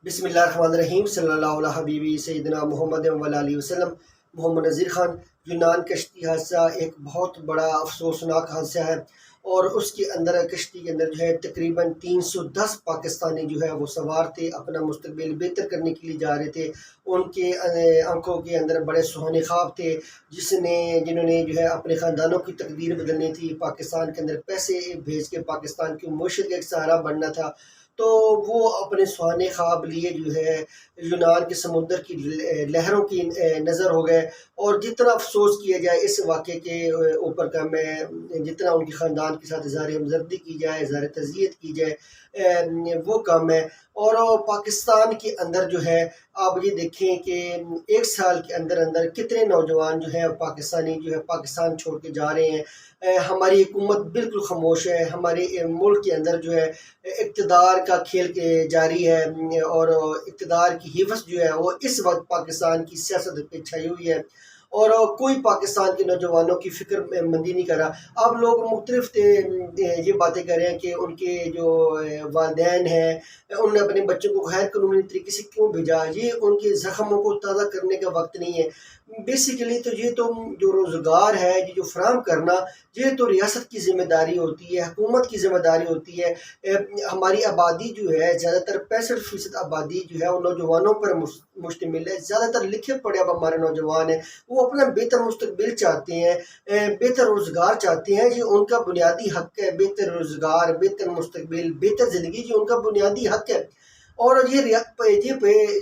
بسم اللہ الرحمن الرحیم صلی اللہ علیہ حبیبی سیدنا محمد علیہ وسلم۔ محمد نذیر خان، یونان کشتی حادثہ ایک بہت بڑا افسوسناک حادثہ ہے، اور اس کے اندر کشتی کے اندر جو ہے تقریباً 310 پاکستانی جو ہے وہ سوار تھے، اپنا مستقبل بہتر کرنے کے لیے جا رہے تھے۔ ان کے آنکھوں کے اندر بڑے سہانے خواب تھے، جنہوں نے جو ہے اپنے خاندانوں کی تقدیر بدلنی تھی، پاکستان کے اندر پیسے بھیج کے پاکستان کی معیشت کا ایک سہارا بننا تھا۔ تو وہ اپنے سہانے خواب لیے جو ہے یونان کے سمندر کی لہروں کی نظر ہو گئے۔ اور جتنا افسوس کیا جائے اس واقعے کے اوپر کا، میں جتنا ان کے خاندان کے ساتھ اظہار ہمدردی کی جائے، اظہار تعزیت کی جائے، وہ کم ہے۔ اور پاکستان کے اندر جو ہے آپ یہ دیکھیں کہ ایک سال کے اندر کتنے نوجوان جو ہے پاکستانی جو ہے پاکستان چھوڑ کے جا رہے ہیں۔ ہماری حکومت بالکل خاموش ہے، ہمارے ملک کے اندر جو ہے اقتدار کا کھیل جاری ہے، اور اقتدار کی حفظ جو ہے وہ اس وقت پاکستان کی سیاست پہ چھائی ہوئی ہے، اور کوئی پاکستان کے نوجوانوں کی فکر مندی نہیں کر رہا۔ اب لوگ مختلف یہ باتیں کر رہے ہیں کہ ان کے جو والدین ہیں انہوں نے اپنے بچوں کو غیر قانونی طریقے سے کیوں بھیجا، یہ ان کے زخموں کو تازہ کرنے کا وقت نہیں ہے۔ بیسیکلی تو یہ تو جو روزگار ہے، یہ جو فراہم کرنا، یہ تو ریاست کی ذمہ داری ہوتی ہے، حکومت کی ذمہ داری ہوتی ہے۔ ہماری آبادی جو ہے زیادہ تر 65% آبادی جو ہے وہ نوجوانوں پر مشتمل ہے۔ زیادہ تر لکھے پڑھے اب ہمارے نوجوان ہیں، وہ اپنا بہتر مستقبل چاہتے ہیں، بہتر روزگار چاہتے ہیں، یہ ان کا بنیادی حق ہے۔ بہتر روزگار، بہتر مستقبل، بہتر زندگی یہ ان کا بنیادی حق ہے، اور یہ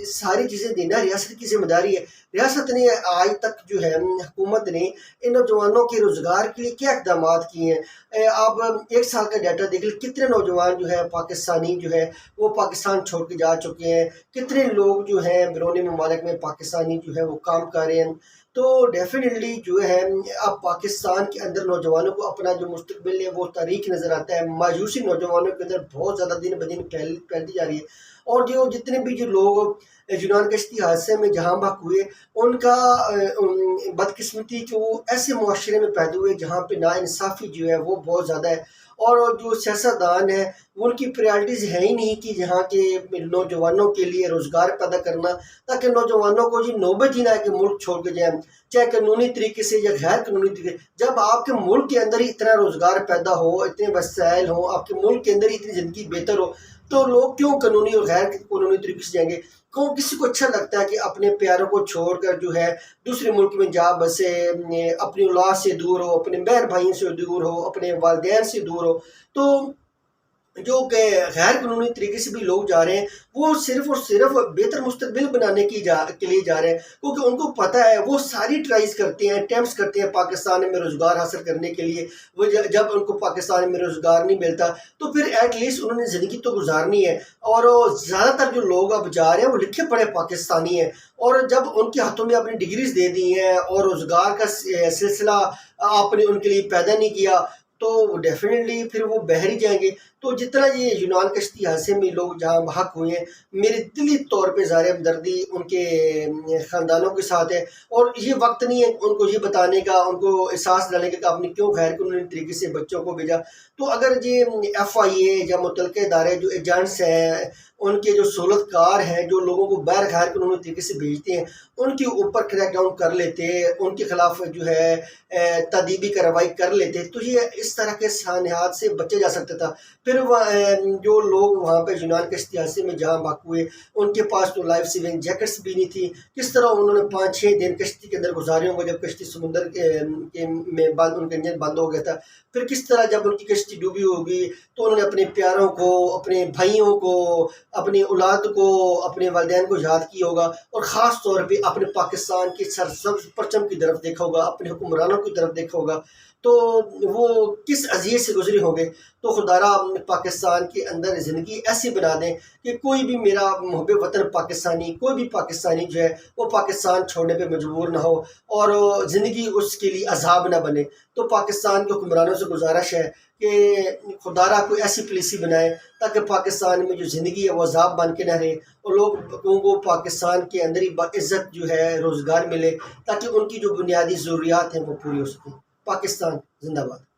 ساری چیزیں دینا ریاست کی ذمہ داری ہے۔ ریاست نے آج تک جو ہے حکومت نے ان نوجوانوں کے روزگار کے لیے کیا اقدامات کیے ہیں؟ آپ ایک سال کا ڈیٹا دیکھ لیں، کتنے نوجوان جو ہے پاکستانی جو ہے وہ پاکستان چھوڑ کے جا چکے ہیں، کتنے لوگ جو ہیں بیرونی ممالک میں پاکستانی جو ہے وہ کام کر رہے ہیں۔ تو ڈیفینیٹلی جو ہے اب پاکستان کے اندر نوجوانوں کو اپنا جو مستقبل ہے وہ تاریک نظر آتا ہے۔ مایوسی نوجوانوں کے اندر بہت زیادہ دن بدن پھیلتی جا رہی ہے، اور جتنے بھی جو لوگ یونان کشتی حادثے میں جہاں بحق ہوئے، ان کا بدقسمتی کہ وہ ایسے معاشرے میں پیدا ہوئے جہاں پہ ناانصافی جو ہے وہ بہت زیادہ ہے، اور جو سیاستدان ہیں ان کی پریارٹیز ہے ہی نہیں کہ جہاں کے نوجوانوں کے لیے روزگار پیدا کرنا، تاکہ نوجوانوں کو یہ نوبت ہی نہ ہے کہ ملک چھوڑ کے جائیں، چاہے قانونی طریقے سے یا غیر قانونی طریقے سے۔ جب آپ کے ملک کے اندر ہی اتنا روزگار پیدا ہو، اتنے وسائل ہوں، آپ کے ملک کے اندر ہی اتنی زندگی بہتر ہو، تو لوگ کیوں قانونی اور غیر قانونی طریقے سے جائیں گے؟ کسی کو اچھا لگتا ہے کہ اپنے پیاروں کو چھوڑ کر جو ہے دوسرے ملک میں جا بسے، اپنی اولاد سے دور ہو، اپنے بہن بھائیوں سے دور ہو، اپنے والدین سے دور ہو؟ تو جو کہ غیر قانونی طریقے سے بھی لوگ جا رہے ہیں، وہ صرف اور صرف بہتر مستقبل بنانے کے لیے جا رہے ہیں، کیونکہ ان کو پتہ ہے وہ ساری ٹرائز کرتے ہیں، اٹیمپٹس کرتے ہیں پاکستان میں روزگار حاصل کرنے کے لیے۔ وہ جب ان کو پاکستان میں روزگار نہیں ملتا تو پھر ایٹ لیسٹ انہوں نے زندگی تو گزارنی ہے۔ اور زیادہ تر جو لوگ اب جا رہے ہیں وہ لکھے پڑھے پاکستانی ہیں، اور جب ان کے ہاتھوں میں اپنی ڈگریز دے دی ہیں اور روزگار کا سلسلہ آپ نے ان کے لیے پیدا نہیں کیا، تو ڈیفینیٹلی پھر وہ بہر ہی جائیں گے۔ تو جتنا یہ یونان کشتی حادثے میں لوگ جہاں بحق ہوئے ہیں، میری دلی طور پہ اظہار ہمدردی ان کے خاندانوں کے ساتھ ہے، اور یہ وقت نہیں ہے ان کو یہ بتانے کا، ان کو احساس دلانے کا کہ آپ نے کیوں غیر قانونی طریقے سے بچوں کو بھیجا۔ تو اگر یہ FIA یا متعلقہ ادارے جو ایجنٹس ہیں، ان کے جو سہولت کار ہیں، جو لوگوں کو غیر قانونی طریقے سے بھیجتے ہیں، ان کے اوپر کریک ڈاؤن کر لیتے، ان کے خلاف جو ہے تادیبی کارروائی کر لیتے، تو یہ اس طرح کے سانحات سے بچا جا سکتا تھا۔ پھر جو لوگ وہاں پہ یونان کشتی حادثے میں جہاں بحق ہوئے، ان کے پاس تو لائف سیونگ جیکٹس بھی نہیں تھی، کس طرح انہوں نے 5-6 دن کشتی کے اندر گزارے ہوں گے جب کشتی سمندر میں بند، ان کا انجن بند ہو گیا تھا۔ پھر کس طرح جب ان کی کشتی ڈوبی ہوگی تو انہوں نے اپنے پیاروں کو، اپنے بھائیوں کو، اپنی اولاد کو، اپنے والدین کو یاد کیا ہوگا، اور خاص طور پہ اپنے پاکستان کی سرسبز پرچم کی طرف دیکھا ہوگا، اپنے حکمرانوں کی طرف دیکھا ہوگا، تو وہ کس اذیت سے گزرے ہوں گے۔ تو خدا را پاکستان کے اندر زندگی ایسی بنا دیں کہ کوئی بھی میرا محب وطن پاکستانی، کوئی بھی پاکستانی جو ہے وہ پاکستان چھوڑنے پہ مجبور نہ ہو، اور زندگی اس کے لیے عذاب نہ بنے۔ تو پاکستان کے حکمرانوں سے گزارش ہے کہ خدا را کوئی ایسی پالیسی بنائے تاکہ پاکستان میں جو زندگی ہے وہ عذاب بن کے نہ رہے، اور لوگوں کو پاکستان کے اندر ہی باعزت جو ہے روزگار ملے، تاکہ ان کی جو بنیادی ضروریات ہیں وہ پوری ہو سکیں۔ پاکستان زندہ باد۔